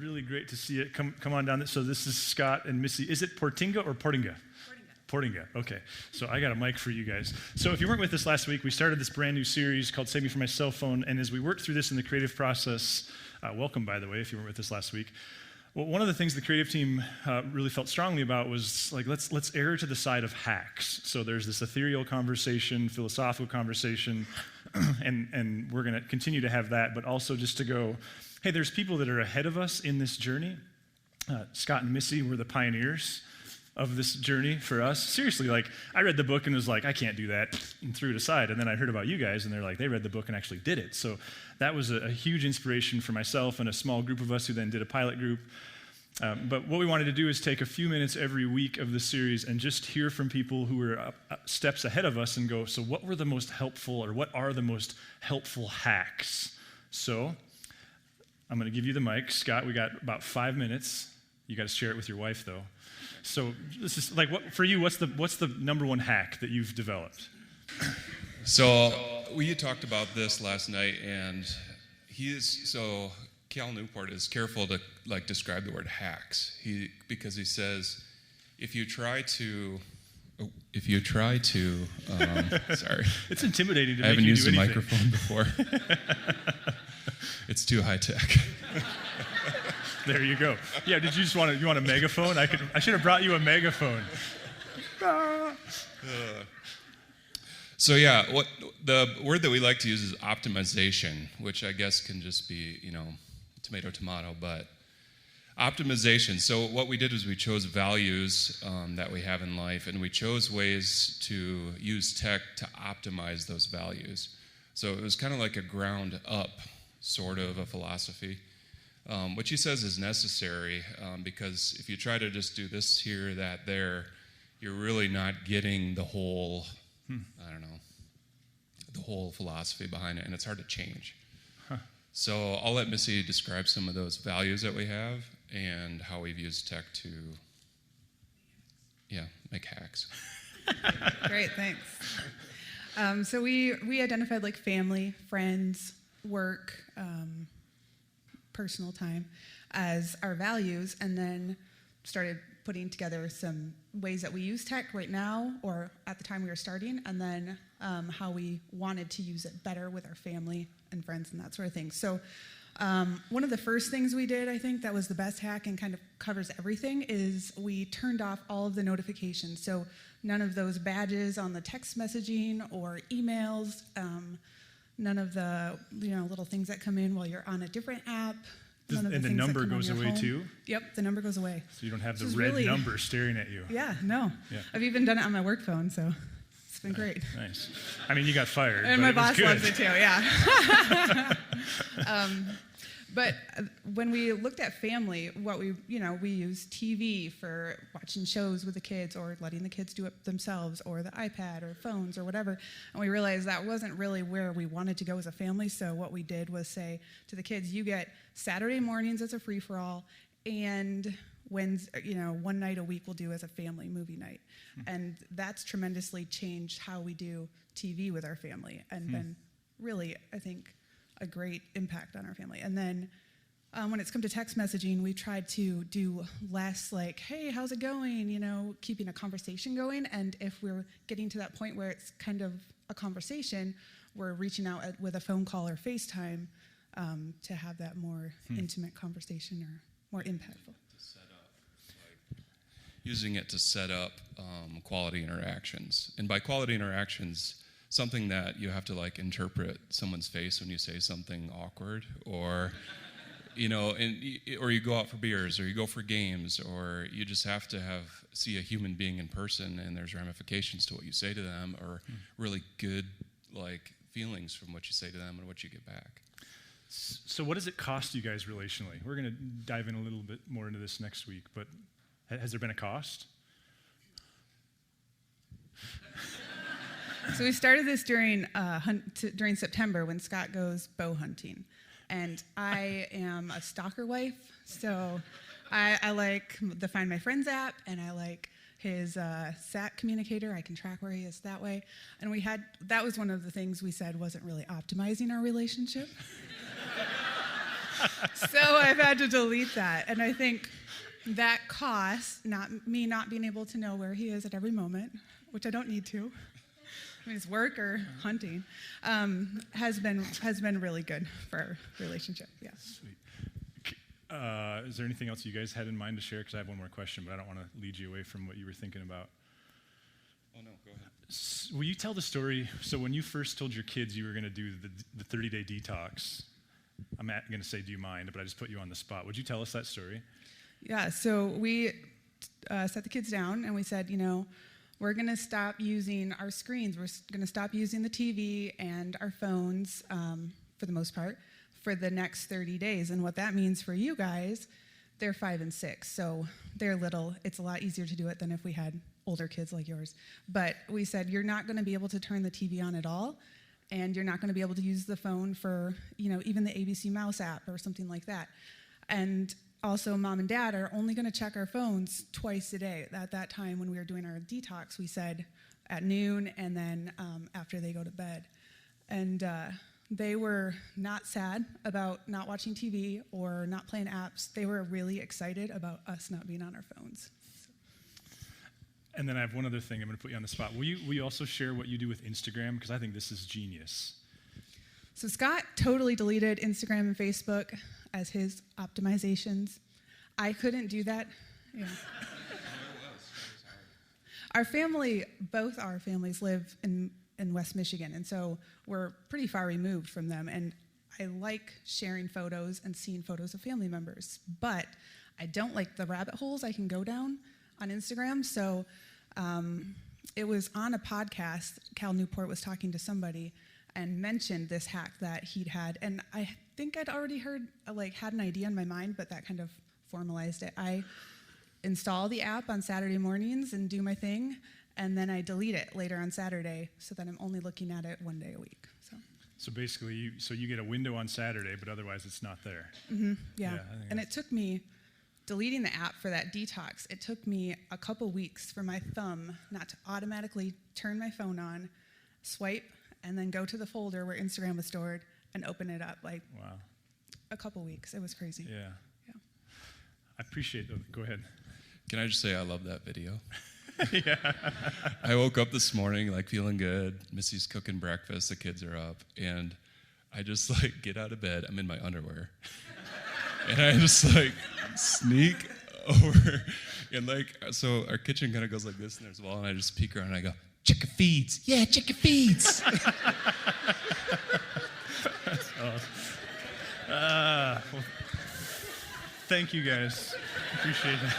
Really great to see it. Come on down. So this is Scott and Missy. Is it Portinga or Portinga? Portinga. Okay. So I got a mic for you guys. So if you weren't with us last week, we started this brand new series called Save Me From My Cell Phone. And as we worked through this in the creative process, welcome, by the way, if you weren't with us last week. Well, one of the things the creative team really felt strongly about was like, let's err to the side of hacks. So there's this ethereal conversation, philosophical conversation, and we're going to continue to have that, but also just to go, hey, there's people that are ahead of us in this journey. Scott and Missy were the pioneers of this journey for us. Seriously, like, I read the book and was like, I can't do that, and threw it aside. And then I heard about you guys, and they're like, they read the book and actually did it. So that was a huge inspiration for myself and a small group of us who then did a pilot group. But what we wanted to do is take a few minutes every week of the series and just hear from people who were steps ahead of us and go, so what were the most helpful, or what are the most helpful hacks? So I'm going to give you the mic. Scott, we got about 5 minutes. You got to share it with your wife, though. So this is like, what for you? What's the number one hack that you've developed? So we talked about this last night, and Cal Newport is careful to like describe the word hacks. Because he says, if you try to, sorry, it's intimidating to I make haven't you used do a anything. microphone before. It's too high tech. There you go. Yeah, did you want a megaphone? I should have brought you a megaphone. So yeah, what the word that we like to use is optimization, which I guess can just be, tomato, but optimization. So what we did was we chose values that we have in life, and we chose ways to use tech to optimize those values. So it was kind of like a ground up sort of a philosophy. Which he says is necessary because if you try to just do this here, that, there, you're really not getting the whole, the whole philosophy behind it, and it's hard to change. Huh. So I'll let Missy describe some of those values that we have and how we've used tech to, make hacks. Great, thanks. So we identified like family, friends, work, personal time as our values, and then started putting together some ways that we use tech right now or at the time we were starting, and then how we wanted to use it better with our family and friends and that sort of thing. So one of the first things we did, I think that was the best hack and kind of covers everything, is we turned off all of the notifications. So none of those badges on the text messaging or emails, none of the little things that come in while you're on a different app. And the number goes away too? Yep, the number goes away. So you don't have the red number staring at you. Yeah, no. Yeah. I've even done it on my work phone, so it's been great. Nice. I mean, you got fired. And my boss loves it too, yeah. But when we looked at family, we use TV for watching shows with the kids or letting the kids do it themselves, or the iPad or phones or whatever. And we realized that wasn't really where we wanted to go as a family. So what we did was say to the kids, you get Saturday mornings as a free-for-all, and one night a week we'll do as a family movie night. And that's tremendously changed how we do TV with our family, and been really, I think, a great impact on our family. And then when it's come to text messaging, we tried to do less like, hey, how's it going? Keeping a conversation going. And if we're getting to that point where it's kind of a conversation, we're reaching out with a phone call or FaceTime to have that more intimate conversation or more impactful. Using it to set up quality interactions. And by quality interactions, something that you have to interpret someone's face when you say something awkward, or or you go out for beers, or you go for games, or you just have to see a human being in person, and there's ramifications to what you say to them, or really good feelings from what you say to them and what you get back. So what does it cost you guys relationally? We're going to dive in a little bit more into this next week, but has there been a cost? So we started this during September when Scott goes bow hunting. And I am a stalker wife, so I like the Find My Friends app, and I like his SAT communicator. I can track where he is that way. And that was one of the things we said wasn't really optimizing our relationship. So I've had to delete that. And I think that cost, me not being able to know where he is at every moment, which I don't need to. I mean, it's work or hunting, has been really good for our relationship. Yeah. Sweet. Is there anything else you guys had in mind to share? Because I have one more question, but I don't want to lead you away from what you were thinking about. Oh, no, go ahead. Will you tell the story? So when you first told your kids you were going to do the 30-day detox, I'm going to say, do you mind? But I just put you on the spot. Would you tell us that story? Yeah, so we set the kids down and we said, we're going to stop using our screens. We're going to stop using the TV and our phones, for the most part, for the next 30 days. And what that means for you guys, they're 5 and 6, so they're little. It's a lot easier to do it than if we had older kids like yours. But we said, you're not going to be able to turn the TV on at all, and you're not going to be able to use the phone for, even the ABC Mouse app or something like that. And also, Mom and Dad are only going to check our phones twice a day. At that time, when we were doing our detox, we said at noon and then after they go to bed. And they were not sad about not watching TV or not playing apps. They were really excited about us not being on our phones. And then I have one other thing I'm going to put you on the spot. Will you also share what you do with Instagram? Because I think this is genius. So Scott totally deleted Instagram and Facebook as his optimizations. I couldn't do that. Yeah. Both our families live in West Michigan, and so we're pretty far removed from them. And I like sharing photos and seeing photos of family members, but I don't like the rabbit holes I can go down on Instagram. So it was on a podcast. Cal Newport was talking to somebody and mentioned this hack that he'd had. And I think I'd already had an idea in my mind, but that kind of formalized it. I install the app on Saturday mornings and do my thing, and then I delete it later on Saturday so that I'm only looking at it one day a week. So basically, you get a window on Saturday, but otherwise it's not there. Mm-hmm, yeah. And it took me, deleting the app for that detox, it took me a couple weeks for my thumb not to automatically turn my phone on, swipe, and then go to the folder where Instagram was stored and open it up. Wow. A couple weeks. It was crazy. Yeah. I appreciate that. Go ahead. Can I just say I love that video? Yeah. I woke up this morning feeling good. Missy's cooking breakfast. The kids are up. And I just get out of bed. I'm in my underwear. And I just sneak over. And so our kitchen kind of goes like this and there's a wall. And I just peek around and I go, chicken feeds. Yeah, chicken feeds. That's awesome. Well, thank you guys. Appreciate that.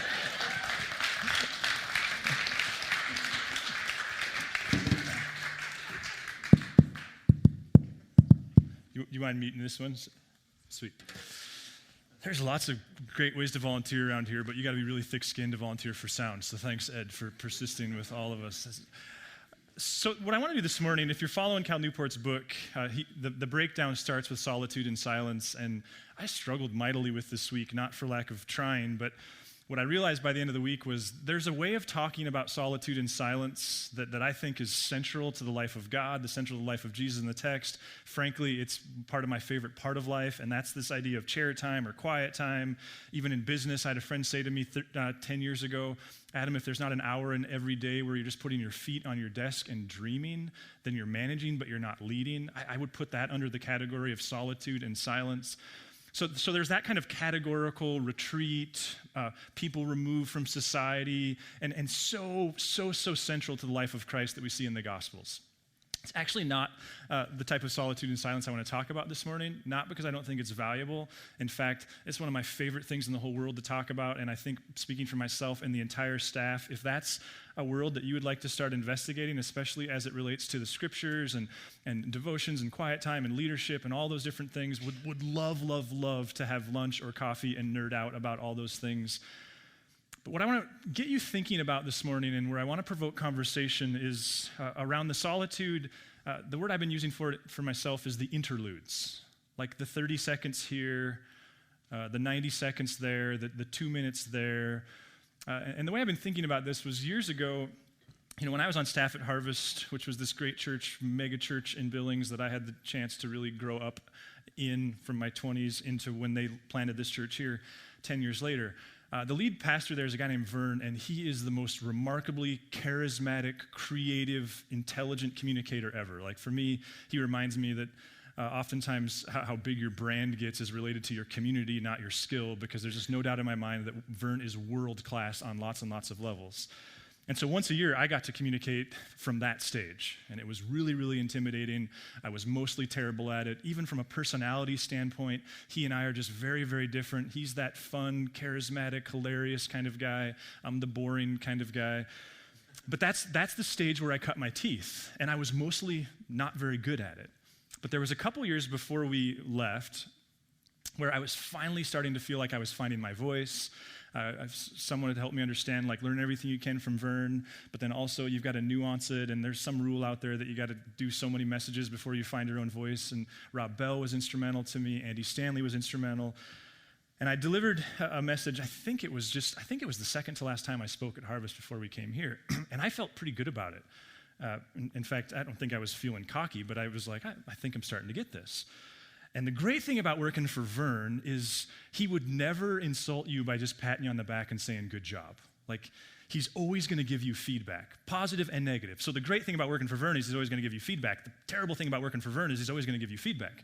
You mind meeting this one? Sweet. There's lots of great ways to volunteer around here, but you got to be really thick-skinned to volunteer for sound. So thanks, Ed, for persisting with all of us. So what I want to do this morning, if you're following Cal Newport's book, the breakdown starts with solitude and silence, and I struggled mightily with this week, not for lack of trying, but what I realized by the end of the week was there's a way of talking about solitude and silence that I think is central to the life of God, central to the life of Jesus in the text. Frankly, it's part of my favorite part of life, and that's this idea of chair time or quiet time. Even in business, I had a friend say to me 10 years ago, Adam, if there's not an hour in every day where you're just putting your feet on your desk and dreaming, then you're managing, but you're not leading. I would put that under the category of solitude and silence. So there's that kind of categorical retreat, people removed from society, and so central to the life of Christ that we see in the Gospels. It's actually not the type of solitude and silence I want to talk about this morning, not because I don't think it's valuable. In fact, it's one of my favorite things in the whole world to talk about, and I think, speaking for myself and the entire staff, if that's a world that you would like to start investigating, especially as it relates to the scriptures and devotions and quiet time and leadership and all those different things, would love to have lunch or coffee and nerd out about all those things. But what I want to get you thinking about this morning and where I want to provoke conversation is around the solitude. The word I've been using for it for myself is the interludes, like the 30 seconds here, the 90 seconds there, the 2 minutes there. And the way I've been thinking about this was years ago, when I was on staff at Harvest, which was this great church, mega church in Billings that I had the chance to really grow up from my 20s into when they planted this church here 10 years later. The lead pastor there is a guy named Vern, and he is the most remarkably charismatic, creative, intelligent communicator ever. Like for me, he reminds me that oftentimes how big your brand gets is related to your community, not your skill, because there's just no doubt in my mind that Vern is world class on lots and lots of levels. And so once a year, I got to communicate from that stage, and it was really, really intimidating. I was mostly terrible at it. Even from a personality standpoint, he and I are just very, very different. He's that fun, charismatic, hilarious kind of guy. I'm the boring kind of guy. But that's the stage where I cut my teeth, and I was mostly not very good at it. But there was a couple years before we left where I was finally starting to feel like I was finding my voice. Someone had helped me understand, like, learn everything you can from Vern, but then also you've got to nuance it, and there's some rule out there that you got to do so many messages before you find your own voice. And Rob Bell was instrumental to me. Andy Stanley was instrumental. And I delivered a message. I think it was the second to last time I spoke at Harvest before we came here, and I felt pretty good about it. In fact, I don't think I was feeling cocky, but I was like, I think I'm starting to get this. And the great thing about working for Vern is he would never insult you by just patting you on the back and saying, good job. Like, he's always going to give you feedback, positive and negative. So the great thing about working for Vern is he's always going to give you feedback. The terrible thing about working for Vern is he's always going to give you feedback.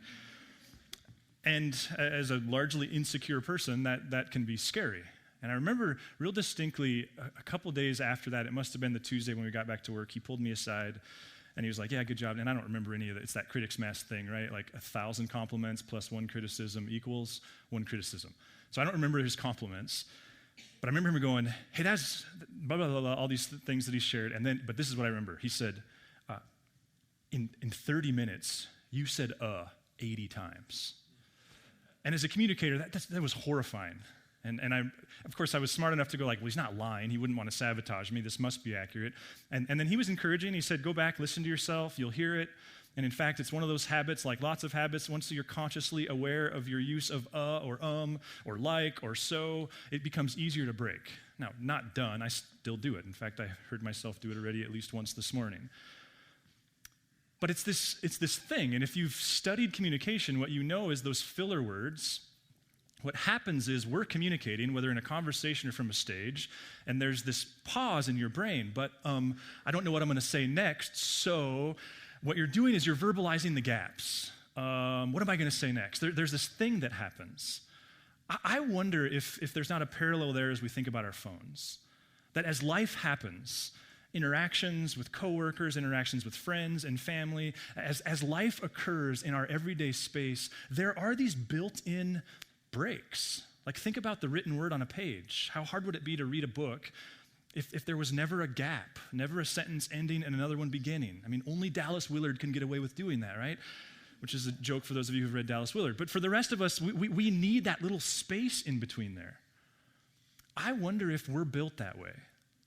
And as a largely insecure person, that can be scary. And I remember real distinctly a couple days after that, it must have been the Tuesday when we got back to work, he pulled me aside and he was like, yeah, good job. And I don't remember any of it. It's that critics mass thing, right? Like 1,000 compliments plus 1 criticism equals 1 criticism. So I don't remember his compliments, but I remember him going, hey, that's blah, blah, blah, blah, all these things that he shared. But this is what I remember. He said, in 30 minutes, you said 80 times. And as a communicator, that was horrifying. And I, of course, I was smart enough to go like, well, he's not lying. He wouldn't want to sabotage me. This must be accurate. And then he was encouraging. He said, go back, listen to yourself. You'll hear it. And in fact, it's one of those habits, like lots of habits, once you're consciously aware of your use of or like, or so, it becomes easier to break. Now, not done. I still do it. In fact, I heard myself do it already at least once this morning. But it's this thing. And if you've studied communication, what you know is those filler words. What happens is we're communicating, whether in a conversation or from a stage, and there's this pause in your brain, but I don't know what I'm going to say next, so what you're doing is you're verbalizing the gaps. What am I going to say next? There's this thing that happens. I wonder if there's not a parallel there as we think about our phones, that as life happens, interactions with coworkers, interactions with friends and family, as life occurs in our everyday space, there are these built-in breaks. Like, think about the written word on a page. How hard would it be to read a book if there was never a gap, never a sentence ending and another one beginning? I mean, only Dallas Willard can get away with doing that, right? Which is a joke for those of you who've read Dallas Willard. But for the rest of us, we need that little space in between there. I wonder if we're built that way.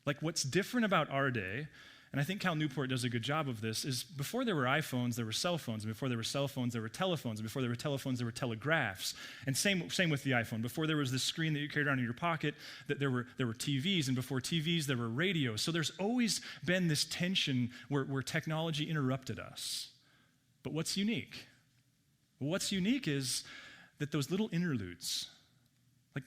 Like, what's different about our day, and I think Cal Newport does a good job of this, is before there were iPhones, there were cell phones. And before there were cell phones, there were telephones. And before there were telephones, there were telegraphs. And same with the iPhone. Before there was this screen that you carried around in your pocket, that there were TVs. And before TVs, there were radios. So there's always been this tension where technology interrupted us. But what's unique? What's unique is that those little interludes, like,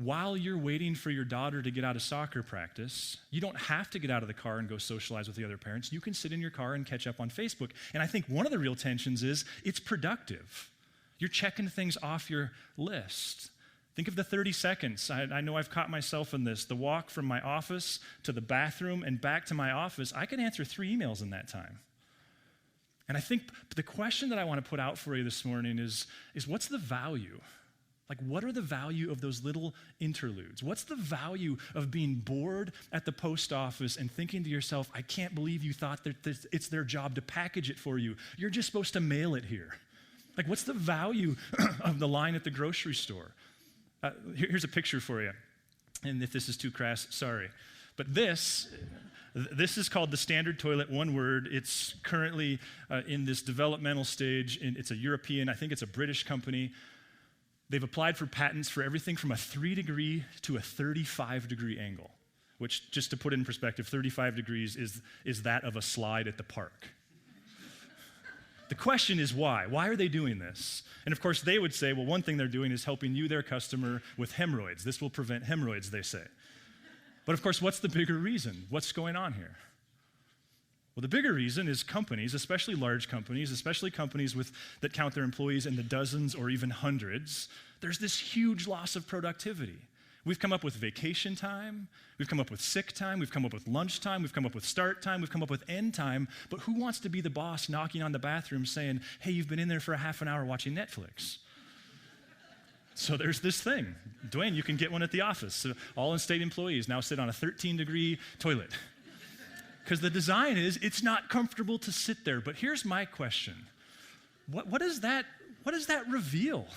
while you're waiting for your daughter to get out of soccer practice, you don't have to get out of the car and go socialize with the other parents. You can sit in your car and catch up on Facebook. And I think one of the real tensions is it's productive. You're checking things off your list. Think of the 30 seconds. I know I've caught myself in this. The walk from my office to the bathroom and back to my office, I can answer 3 emails in that time. And I think the question that I want to put out for you this morning is what's the value? Like, what are the value of those little interludes? What's the value of being bored at the post office and thinking to yourself, I can't believe you thought that it's their job to package it for you. You're just supposed to mail it here. Like, what's the value of the line at the grocery store? Here's a picture for you. And if this is too crass, sorry. But this is called the Standard Toilet, one word. It's currently in this developmental stage. It's a European, I think it's a British company. They've applied for patents for everything from a 3-degree to a 35-degree angle, which, just to put it in perspective, 35 degrees is that of a slide at the park. The question is why? Why are they doing this? And of course, they would say, well, one thing they're doing is helping you, their customer, with hemorrhoids. This will prevent hemorrhoids, they say. But of course, what's the bigger reason? What's going on here? Well, the bigger reason is companies, especially large companies, especially companies that count their employees in the dozens or even hundreds, there's this huge loss of productivity. We've come up with vacation time, we've come up with sick time, we've come up with lunch time, we've come up with start time, we've come up with end time, but who wants to be the boss knocking on the bathroom saying, hey, you've been in there for a half an hour watching Netflix? So there's this thing. Dwayne, you can get one at the office. So all in-state employees now sit on a 13-degree toilet. Because the design is, it's not comfortable to sit there. But here's my question. What does that reveal?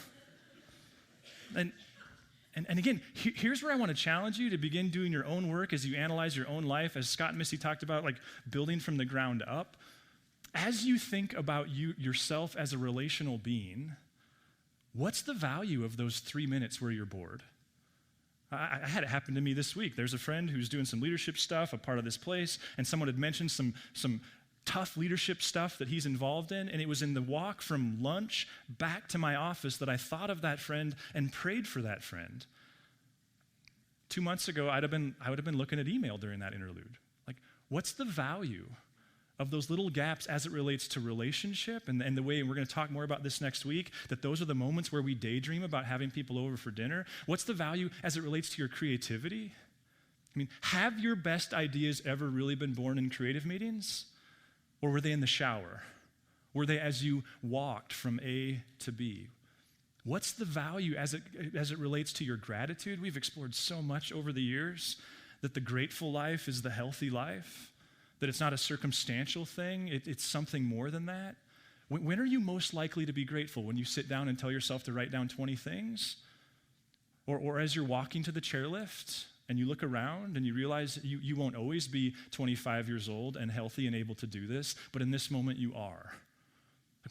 And again, here's where I want to challenge you to begin doing your own work as you analyze your own life, as Scott and Missy talked about, like building from the ground up. As you think about yourself as a relational being, what's the value of those 3 minutes where you're bored? I had it happen to me this week. There's a friend who's doing some leadership stuff, a part of this place, and someone had mentioned some tough leadership stuff that he's involved in, and it was in the walk from lunch back to my office that I thought of that friend and prayed for that friend. 2 months ago, I would have been looking at email during that interlude. Like, what's the value of those little gaps as it relates to relationship and the way, and we're going to talk more about this next week, that those are the moments where we daydream about having people over for dinner. What's the value as it relates to your creativity? I mean, have your best ideas ever really been born in creative meetings? Or were they in the shower? Were they as you walked from A to B? What's the value as it relates to your gratitude? We've explored so much over the years that the grateful life is the healthy life, that it's not a circumstantial thing, it's something more than that. When are you most likely to be grateful? When you sit down and tell yourself to write down 20 things? Or as you're walking to the chairlift and you look around and you realize you won't always be 25 years old and healthy and able to do this, but in this moment you are.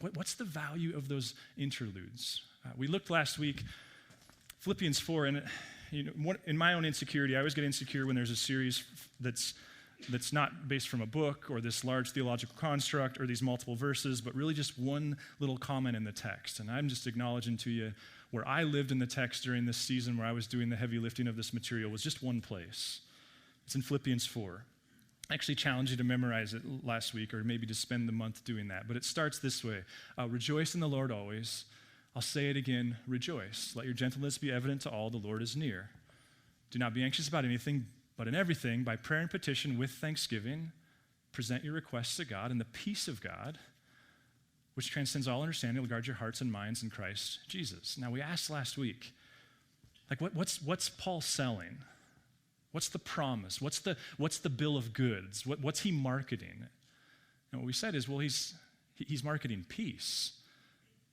Like what's the value of those interludes? We looked last week, Philippians 4, and in my own insecurity, I always get insecure when there's a series that's not based from a book or this large theological construct or these multiple verses, but really just one little comment in the text. And I'm just acknowledging to you where I lived in the text during this season where I was doing the heavy lifting of this material was just one place. It's in Philippians 4. I actually challenged you to memorize it last week or maybe to spend the month doing that. But it starts this way. Rejoice in the Lord always. I'll say it again, rejoice. Let your gentleness be evident to all, the Lord is near. Do not be anxious about anything, but in everything, by prayer and petition with thanksgiving, present your requests to God, and the peace of God, which transcends all understanding, will guard your hearts and minds in Christ Jesus. Now, we asked last week, like, what's Paul selling? What's the promise? What's the bill of goods? What's he marketing? And what we said is, well, he's marketing peace.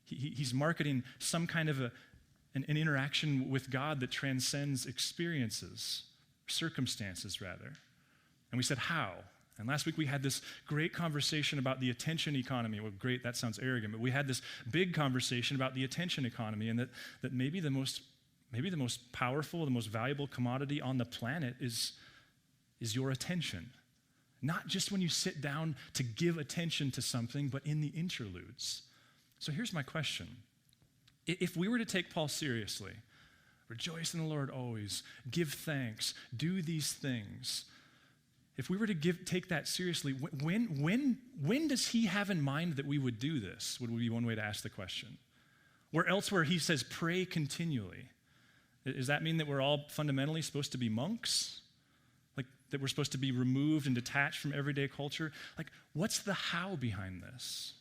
He's marketing some kind of an interaction with God that transcends experiences, circumstances rather. And we said, how? And last week we had this great conversation about the attention economy. Well, great, that sounds arrogant, but we had this big conversation about the attention economy and that maybe the most powerful, the most valuable commodity on the planet is your attention. Not just when you sit down to give attention to something, but in the interludes. So here's my question. If we were to take Paul seriously, rejoice in the Lord always, give thanks, do these things. If we were to take that seriously, when does he have in mind that we would do this? Would be one way to ask the question. Or elsewhere he says, pray continually. Does that mean that we're all fundamentally supposed to be monks? Like that we're supposed to be removed and detached from everyday culture? Like what's the how behind this?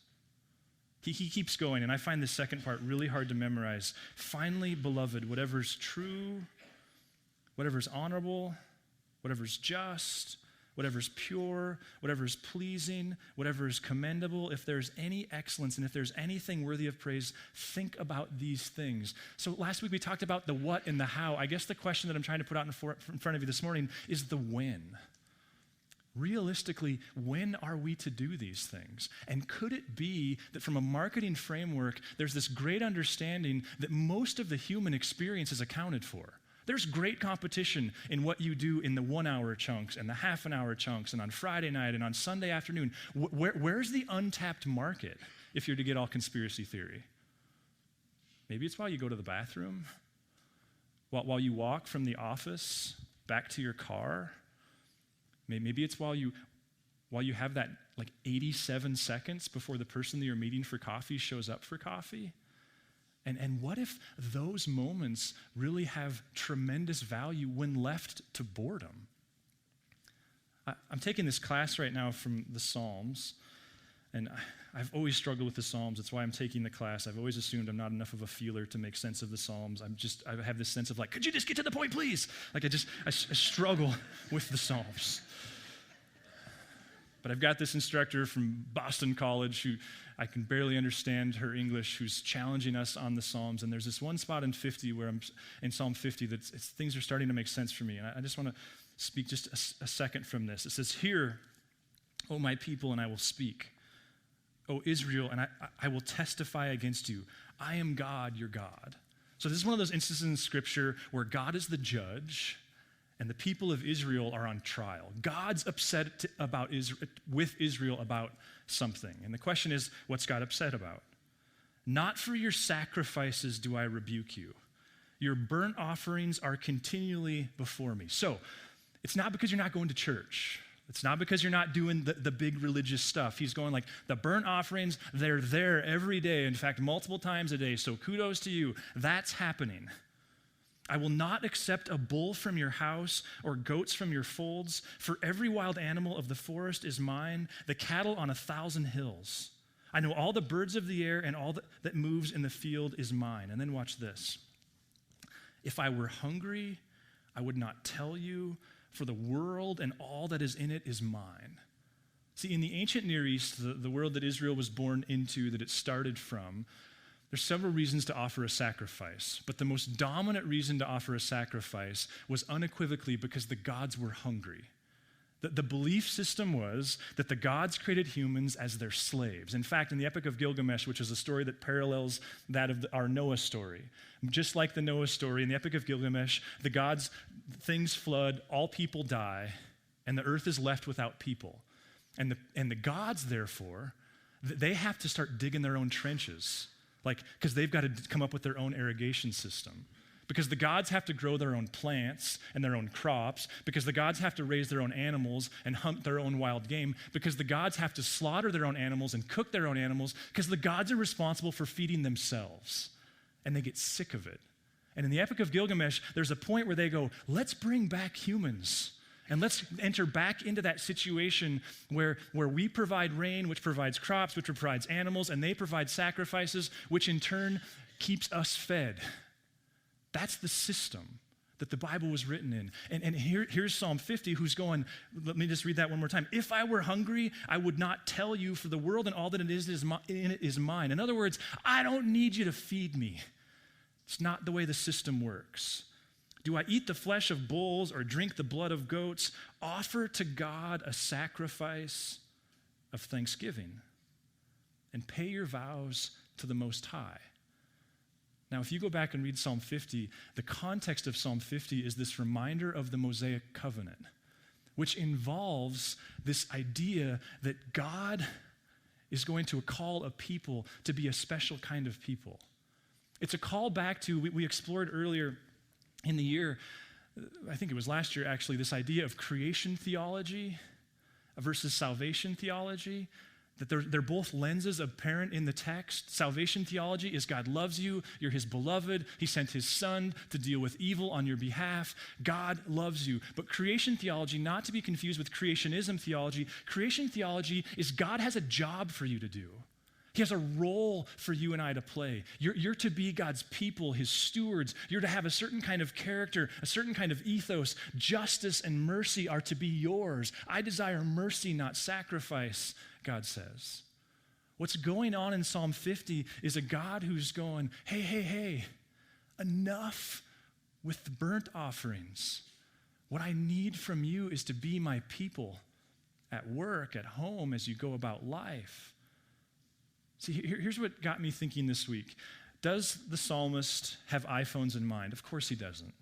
He keeps going, and I find this second part really hard to memorize. Finally, beloved, whatever's true, whatever's honorable, whatever's just, whatever's pure, whatever's pleasing, whatever's commendable, if there's any excellence and if there's anything worthy of praise, think about these things. So last week we talked about the what and the how. I guess the question that I'm trying to put out in front of you this morning is the when. Realistically, when are we to do these things? And could it be that from a marketing framework, there's this great understanding that most of the human experience is accounted for? There's great competition in what you do in the 1 hour chunks and the half an hour chunks and on Friday night and on Sunday afternoon. Where's the untapped market? if you're to get all conspiracy theory? Maybe it's while you go to the bathroom, while you walk from the office back to your car. Maybe it's while you have that 87 seconds before the person that you're meeting for coffee shows up for coffee. And what if those moments really have tremendous value when left to boredom? I'm taking this class right now from the Psalms, and I've always struggled with the Psalms. That's why I'm taking the class. I've always assumed I'm not enough of a feeler to make sense of the Psalms. I have this sense of could you just get to the point, please? I struggle with the Psalms. But I've got this instructor from Boston College who I can barely understand her English, who's challenging us on the Psalms. And there's this one spot in 50 where I'm in Psalm 50 that things are starting to make sense for me. And I just want to speak just a second from this. It says, "Hear, O my people, and I will speak. O Israel, and I will testify against you. I am God, your God." So this is one of those instances in Scripture where God is the judge, and the people of Israel are on trial. God's upset with Israel about something. And the question is, what's God upset about? "Not for your sacrifices do I rebuke you. Your burnt offerings are continually before me." So it's not because you're not going to church. It's not because you're not doing the big religious stuff. He's going the burnt offerings, they're there every day. In fact, multiple times a day. So kudos to you. That's happening. "I will not accept a bull from your house or goats from your folds, for every wild animal of the forest is mine, the cattle on 1,000 hills. I know all the birds of the air, and all that moves in the field is mine." And then watch this. "If I were hungry, I would not tell you, for the world and all that is in it is mine." See, in the ancient Near East, the world that Israel was born into, that it started from, there's several reasons to offer a sacrifice, but the most dominant reason to offer a sacrifice was unequivocally because the gods were hungry. The belief system was that the gods created humans as their slaves. In fact, in the Epic of Gilgamesh, which is a story that parallels that of our Noah story, just like the Noah story, in the Epic of Gilgamesh, the gods, things flood, all people die, and the earth is left without people. And the gods, therefore, they have to start digging their own trenches. Because they've got to come up with their own irrigation system. Because the gods have to grow their own plants and their own crops. Because the gods have to raise their own animals and hunt their own wild game. Because the gods have to slaughter their own animals and cook their own animals. Because the gods are responsible for feeding themselves. And they get sick of it. And in the Epic of Gilgamesh, there's a point where they go, let's bring back humans. And let's enter back into that situation where we provide rain, which provides crops, which provides animals, and they provide sacrifices, which in turn keeps us fed. That's the system that the Bible was written in. And here's Psalm 50, who's going, let me just read that one more time. "If I were hungry, I would not tell you, for the world and all that it is in it is mine." In other words, I don't need you to feed me. It's not the way the system works. "Do I eat the flesh of bulls or drink the blood of goats? Offer to God a sacrifice of thanksgiving and pay your vows to the Most High." Now, if you go back and read Psalm 50, the context of Psalm 50 is this reminder of the Mosaic covenant, which involves this idea that God is going to call a people to be a special kind of people. It's a call back to, we explored earlier in the year, I think it was last year actually, this idea of creation theology versus salvation theology, that they're both lenses apparent in the text. Salvation theology is God loves you, you're his beloved, he sent his son to deal with evil on your behalf. God loves you. But creation theology, not to be confused with creationism theology, creation theology is God has a job for you to do. He has a role for you and I to play. You're to be God's people, his stewards. You're to have a certain kind of character, a certain kind of ethos. Justice and mercy are to be yours. I desire mercy, not sacrifice, God says. What's going on in Psalm 50 is a God who's going, hey, enough with the burnt offerings. What I need from you is to be my people at work, at home, as you go about life. See, here's what got me thinking this week. Does the psalmist have iPhones in mind? Of course he doesn't.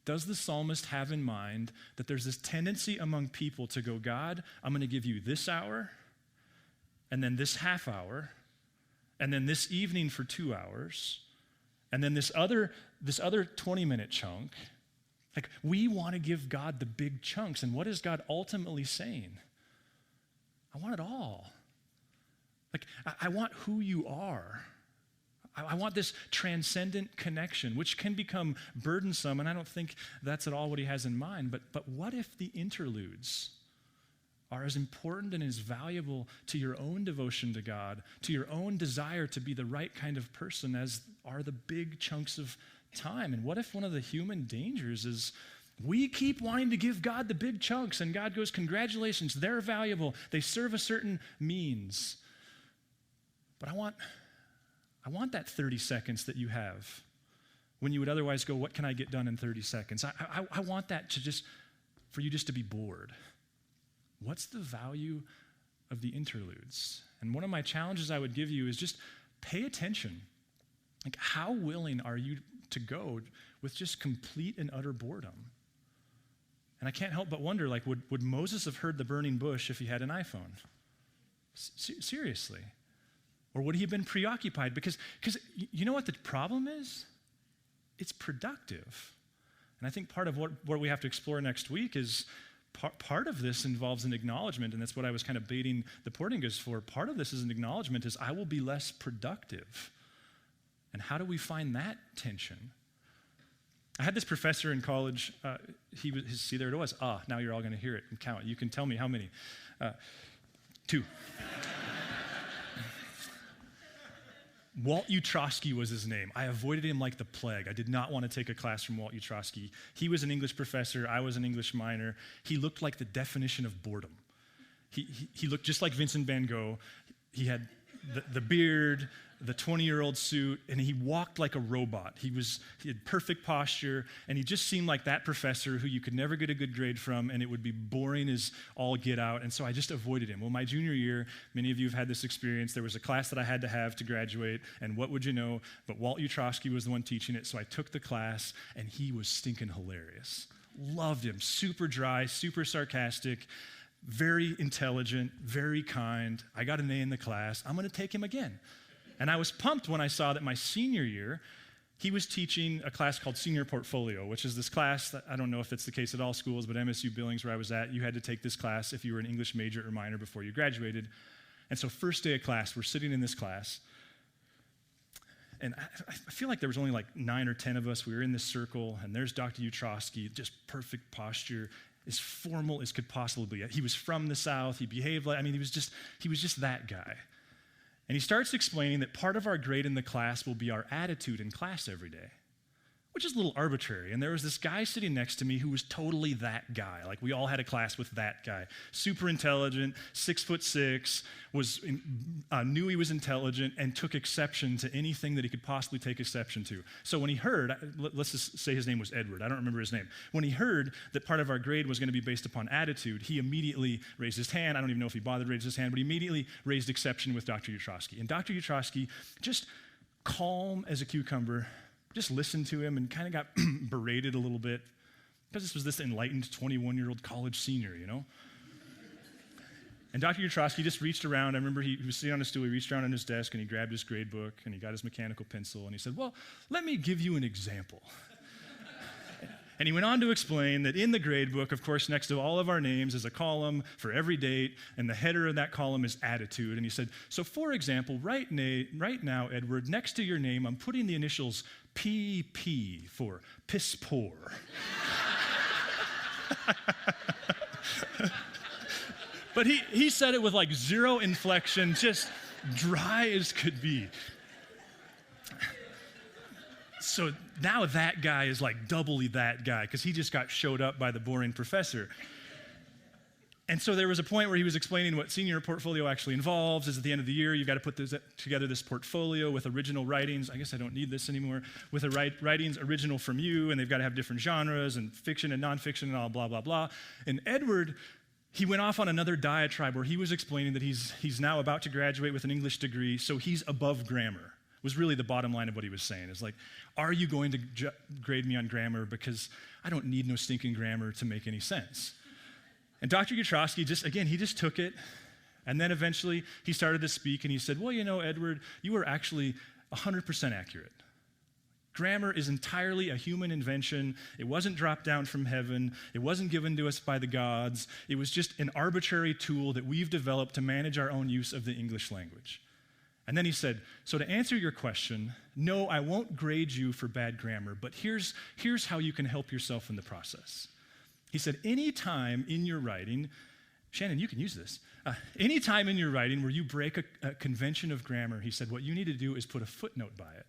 Does the psalmist have in mind that there's this tendency among people to go, God, I'm going to give you this hour, and then this half hour, and then this evening for 2 hours, and then this other 20-minute chunk. Like, we want to give God the big chunks, and what is God ultimately saying? I want it all. Like, I want who you are. I want this transcendent connection, which can become burdensome, and I don't think that's at all what he has in mind. But what if the interludes are as important and as valuable to your own devotion to God, to your own desire to be the right kind of person, as are the big chunks of time? And what if one of the human dangers is we keep wanting to give God the big chunks, and God goes, congratulations, they're valuable, they serve a certain means. But I want that 30 seconds that you have when you would otherwise go, what can I get done in 30 seconds? I want that for you just to be bored. What's the value of the interludes? And one of my challenges I would give you is just pay attention. Like, how willing are you to go with just complete and utter boredom? And I can't help but wonder, like, would Moses have heard the burning bush if he had an iPhone? Seriously. Or would he have been preoccupied? Because you know what the problem is? It's productive. And I think part of what we have to explore next week is part of this involves an acknowledgement, and that's what I was kind of baiting the Portingas for. Part of this is an acknowledgement is I will be less productive. And how do we find that tension? I had this professor in college. See, there it was. Now you're all going to hear it and count. You can tell me how many. 2. Walt Utrosky was his name. I avoided him like the plague. I did not want to take a class from Walt Utrosky. He was an English professor. I was an English minor. He looked like the definition of boredom. He looked just like Vincent van Gogh. He had the beard, the 20-year-old suit, and he walked like a robot. He had perfect posture, and he just seemed like that professor who you could never get a good grade from, and it would be boring as all get out, and so I just avoided him. Well, my junior year, many of you have had this experience. There was a class that I had to have to graduate, and what would you know? But Walt Utrosky was the one teaching it, so I took the class, and he was stinking hilarious. Loved him. Super dry, super sarcastic, very intelligent, very kind. I got an A in the class. I'm going to take him again. And I was pumped when I saw that my senior year, he was teaching a class called Senior Portfolio, which is this class that I don't know if it's the case at all schools, but MSU Billings, where I was at, you had to take this class if you were an English major or minor before you graduated. And so first day of class, we're sitting in this class, and I feel like there was only like 9 or 10 of us. We were in this circle, and there's Dr. Utrosky, just perfect posture, as formal as could possibly be. He was from the South. He behaved like, he was just that guy. And he starts explaining that part of our grade in the class will be our attitude in class every day, which is a little arbitrary. And there was this guy sitting next to me who was totally that guy. Like, we all had a class with that guy. Super intelligent, 6'6", knew he was intelligent, and took exception to anything that he could possibly take exception to. So when he heard, let's just say his name was Edward. I don't remember his name. When he heard that part of our grade was going to be based upon attitude, he immediately raised his hand. I don't even know if he bothered to raise his hand, but he immediately raised exception with Dr. Utrosky. And Dr. Utrosky, just calm as a cucumber, just listened to him and kind of got berated a little bit because this was this enlightened 21-year-old college senior, you know? And Dr. Utrosky just reached around. I remember he was sitting on a stool. He reached around on his desk, and he grabbed his grade book, and he got his mechanical pencil, and he said, well, let me give you an example. And he went on to explain that in the grade book, of course, next to all of our names is a column for every date, and the header of that column is attitude. And he said, so for example, right now, Edward, next to your name, I'm putting the initials PP for piss poor. But he said it with like zero inflection, just dry as could be. So now that guy is like doubly that guy because he just got showed up by the boring professor. And so there was a point where he was explaining what senior portfolio actually involves. Is at the end of the year, you've got to put together this portfolio with original writings. I guess I don't need this anymore. With the writings original from you, and they've got to have different genres and fiction and nonfiction and all blah, blah, blah. And Edward, he went off on another diatribe where he was explaining that he's now about to graduate with an English degree, so he's above grammar. Was really the bottom line of what he was saying. Is like, are you going to grade me on grammar because I don't need no stinking grammar to make any sense? And Dr. Utrosky he just took it And then eventually he started to speak and he said, well, Edward, you are actually 100% accurate. Grammar is entirely a human invention. It wasn't dropped down from heaven. It wasn't given to us by the gods. It was just an arbitrary tool that we've developed to manage our own use of the English language. And then he said, so to answer your question, no, I won't grade you for bad grammar, but here's how you can help yourself in the process. He said, any time in your writing, Shannon, you can use this. Any time in your writing where you break a convention of grammar, he said, what you need to do is put a footnote by it.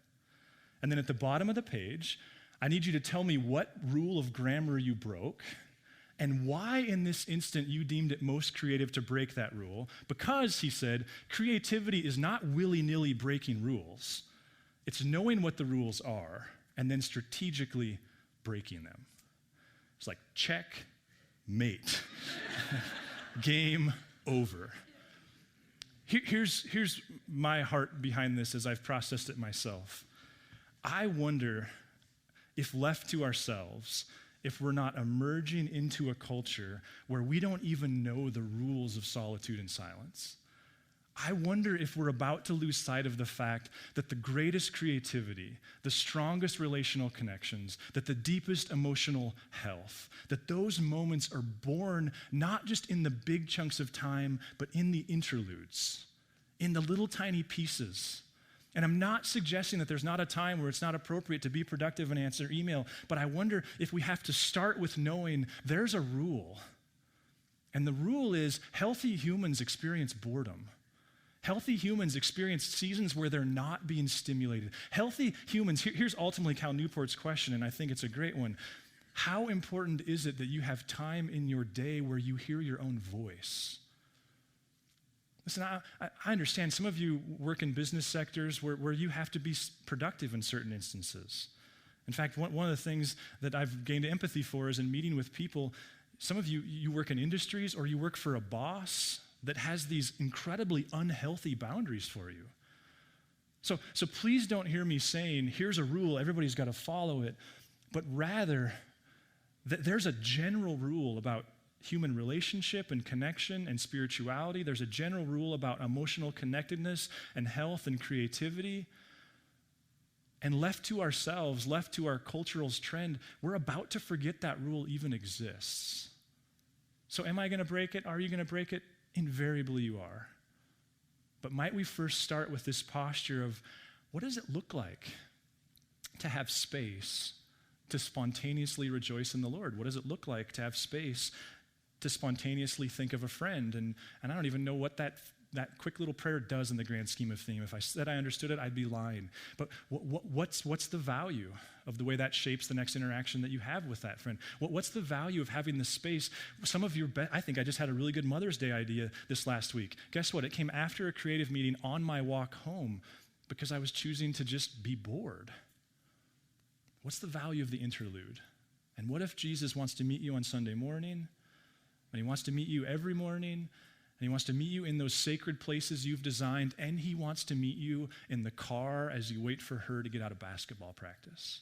And then at the bottom of the page, I need you to tell me what rule of grammar you broke and why in this instant you deemed it most creative to break that rule. Because, he said, creativity is not willy-nilly breaking rules. It's knowing what the rules are and then strategically breaking them. It's like check, mate. Game over. Here's my heart behind this as I've processed it myself. I wonder if left to ourselves, if we're not emerging into a culture where we don't even know the rules of solitude and silence. I wonder if we're about to lose sight of the fact that the greatest creativity, the strongest relational connections, that the deepest emotional health, that those moments are born not just in the big chunks of time, but in the interludes, in the little tiny pieces. And I'm not suggesting that there's not a time where it's not appropriate to be productive and answer email, but I wonder if we have to start with knowing there's a rule. And the rule is healthy humans experience boredom. Healthy humans experience seasons where they're not being stimulated. Healthy humans, here's ultimately Cal Newport's question, and I think it's a great one. How important is it that you have time in your day where you hear your own voice? Listen, I understand some of you work in business sectors where you have to be productive in certain instances. In fact, one of the things that I've gained empathy for is in meeting with people, some of you work in industries or you work for a boss that has these incredibly unhealthy boundaries for you. So please don't hear me saying, here's a rule, everybody's got to follow it, but rather that there's a general rule about human relationship and connection and spirituality. There's a general rule about emotional connectedness and health and creativity. And left to ourselves, left to our cultural trend, we're about to forget that rule even exists. So am I going to break it? Are you going to break it? Invariably you are. But might we first start with this posture of what does it look like to have space to spontaneously rejoice in the Lord? What does it look like to have space to spontaneously think of a friend? And I don't even know what that quick little prayer does in the grand scheme of things. If I said I understood it, I'd be lying. But what's the value of the way that shapes the next interaction that you have with that friend? What's the value of having the space? Some of your, I think I just had a really good Mother's Day idea this last week. Guess what? It came after a creative meeting on my walk home because I was choosing to just be bored. What's the value of the interlude? And what if Jesus wants to meet you on Sunday morning? And he wants to meet you every morning, and he wants to meet you in those sacred places you've designed, and he wants to meet you in the car as you wait for her to get out of basketball practice.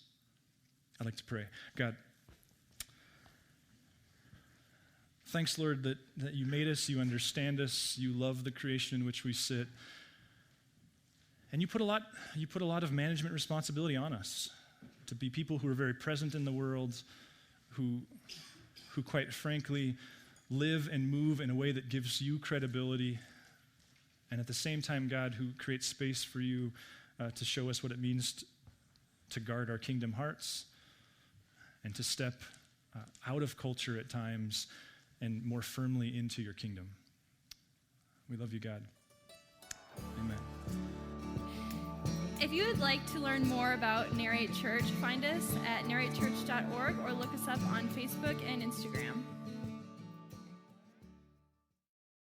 I'd like to pray. God, thanks, Lord, that you made us, you understand us, you love the creation in which we sit, and you put a lot of management responsibility on us to be people who are very present in the world, who quite frankly live and move in a way that gives you credibility, and at the same time, God, who creates space for you to show us what it means to guard our kingdom hearts and to step out of culture at times and more firmly into your kingdom. We love you, God. Amen. If you would like to learn more about Narrate Church, find us at narratechurch.org or look us up on Facebook and Instagram.